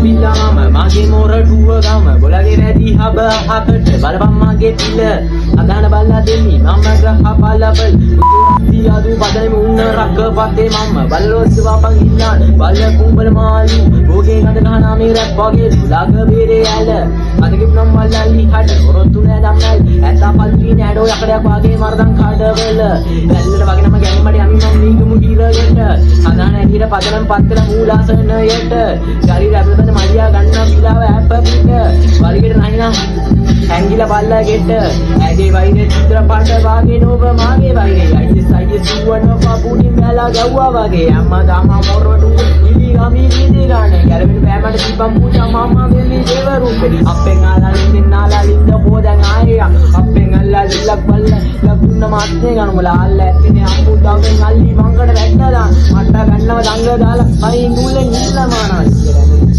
ඇවිල්ලා මම මගේ මොරටුව ගම බොලගේ වැඩි හබ හකට බලපන් මගේ පිළ අදාන බල්ලා දෙමි මම ගහ බලබල් තියාදු බදෙම උන්න රක්ක පතේ මම බල්ලොත් වපන් ඉන්නාන බල්ල කුඹල මාළු රෝගේ ගඳ ගහනා මේ රැප් වගේ ලාග බේරේ ඇල අදගෙම් නම් වල්ලලි හඩ ඔරොත්තු නෑ දම්නල් ඇතා පල්ලි නෑඩෝ යකඩයක් වාගේ මරදම් කඩවල ඇල්ලට වගේ නම ගැම්මඩ යමි මම නීගමු හිරයට අදාන ඇටියට පදනම් පත්තර මූලාසනයට ගරි රැප්ලබඳ මඩියා ගන්න පිලාව ඇප පිට වලිගෙට නැහිනම් ඇංගිලා බල්ලා ගෙට ඇගේ වයිනේ චිත්‍ර පාට වාගේ නෝබ මාගේ වයිනේ අයිස් සුවන පපුඩි මැලා ගැව්වා වගේ අම්මා දාමා මොරටු ඉලි ගමි දීදී ගානේ ගැලවෙන බෑමට තිබ්බම් පූජා මාමා වෙලි දේවරුපෙඩි අපෙන් ආලාලින් නාලාලින්ද පොදන් ආයේ අපෙන් අල්ලාලිල්ලක් බල්ල ලකුණ මාත්නේ ගනුමලා අල්ල ඇත්තනේ අම්මුදාගෙන් අල්ලි මංගඩ වැට්ටලා මට ගන්නව දංග දාලා අයින් නූලෙන් ඉල්ල මානවා